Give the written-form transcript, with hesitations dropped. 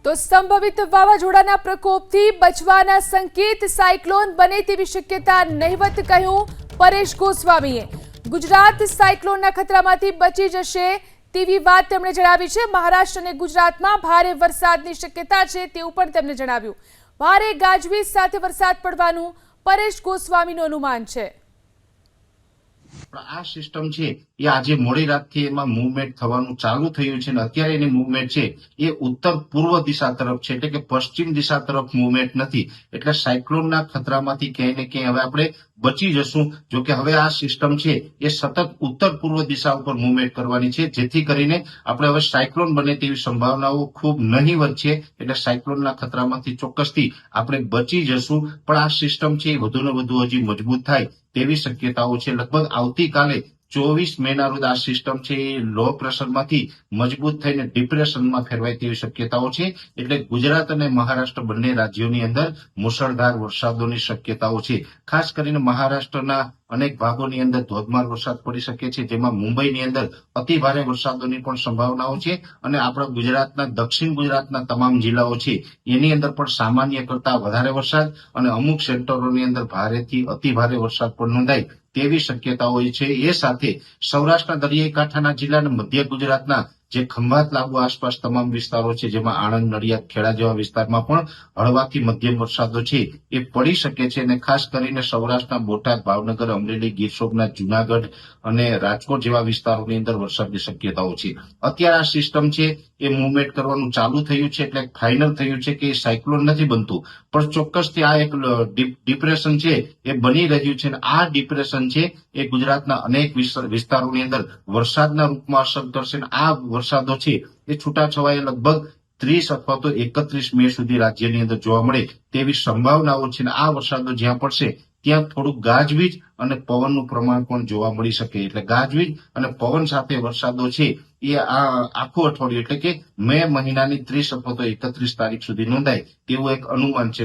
તો સંભવિત વાવાઝોડાના પ્રકોપથી બચવાના સંકેત સાયક્લોન બને તેવી શક્યતા નહિવત કહ્યું પરેશ ગોસ્વામીએ। ગુજરાત સાયક્લોનના ખતરામાંથી બચી જશે તેવી વાત તેમણે જણાવી છે। મહારાષ્ટ્ર અને ગુજરાતમાં ભારે વરસાદની શક્યતા છે તેવું પણ તેમણે જણાવ્યું। ભારે ગાજવીજ સાથે વરસાદ પડવાનું પરેશ ગોસ્વામીનું અનુમાન છે। આ સિસ્ટમ છે એ આજે મોડી રાતથી એમાં મૂવમેન્ટ થવાનું ચાલુ થયું છે અને અત્યારે એની મૂવમેન્ટ છે એ ઉત્તર પૂર્વ દિશા તરફ છે, એટલે કે પશ્ચિમ દિશા તરફ મૂવમેન્ટ નથી। એટલે સાયક્લોનના ખતરામાંથી ક્યાંય ને ક્યાંય હવે આપણે બચી જશું। જો કે હવે આ સિસ્ટમ છે એ સતત ઉત્તર પૂર્વ દિશા ઉપર મૂવમેન્ટ કરવાની છે, જેથી કરીને આપણે હવે સાયક્લોન બને તેવી સંભાવનાઓ ખૂબ નહીવત છે। એટલે સાયક્લોનના ખતરામાંથી ચોક્કસથી આપણે બચી જશું, પણ આ સિસ્ટમ છે એ વધુને વધુ હજી મજબૂત થાય તેવી શક્યતાઓ છે। લગભગ આવતીકાલે 24 મેના રોજ આ સિસ્ટમ છે એ લો પ્રેશરમાંથી મજબૂત થઈને ડિપ્રેશનમાં ફેરવાય તેવી શક્યતાઓ છે। એટલે ગુજરાત અને મહારાષ્ટ્ર બંને રાજ્યોની અંદર મુશળધાર વરસાદોની શક્યતાઓ છે। ખાસ કરીને મહારાષ્ટ્રના અનેક ભાગોની અંદર ધોધમાર વરસાદ પડી શકે છે, જેમાં મુંબઈની અંદર અતિ ભારે વરસાદોની પણ સંભાવનાઓ છે અને આપણા ગુજરાતના દક્ષિણ ગુજરાતના તમામ જિલ્લાઓ છે એની અંદર પણ સામાન્ય કરતા વધારે વરસાદ અને અમુક સેક્ટરોની અંદર ભારેથી અતિ ભારે વરસાદ પણ નોંધાય તેવી શક્યતાઓ છે। એ સાથે સૌરાષ્ટ્રના દરિયાઈ કાંઠાના જિલ્લા અને મધ્ય ગુજરાતના જે ખંભાત લાગુ આસપાસ તમામ વિસ્તારો છે, જેમાં આણંદ, નડિયાદ, ખેડા જેવા વિસ્તારમાં પણ હળવાથી મધ્યમ વરસાદો છે એ પડી શકે છે અને ખાસ કરીને સૌરાષ્ટ્રના બોટાદ, ભાવનગર, અમરેલી, ગીર સોમનાથ, જુનાગઢ અને રાજકોટ જેવા વિસ્તારોની અંદર વરસાદની શક્યતાઓ છે। અત્યારે આ સિસ્ટમ છે એ મૂવમેન્ટ કરવાનું ચાલુ થયું છે, એટલે ફાઇનલ થયું છે કે સાયક્લોન નથી બનતું, પણ ચોક્કસથી આ એક ડિપ્રેશન છે એ બની રહ્યું છે અને આ ડિપ્રેશન છે એ ગુજરાતના અનેક વિસ્તારોની અંદર વરસાદના રૂપમાં અસર કરશે અને આ વરસાદો છે એ છૂટાછવાયા લગભગ 30 અથવા તો 31 મે સુધી રાજ્યની અંદર જોવા મળે તેવી સંભાવનાઓ છે અને આ વરસાદો જ્યાં પડશે ત્યાં થોડુંક ગાજવીજ અને પવનનું પ્રમાણ પણ જોવા મળી શકે। એટલે ગાજવીજ અને પવન સાથે વરસાદો છે એ આ આખું અઠવાડિયું એટલે કે મે મહિનાની 30 અથવા તો 31 તારીખ સુધી નોંધાય તેવું એક અનુમાન છે।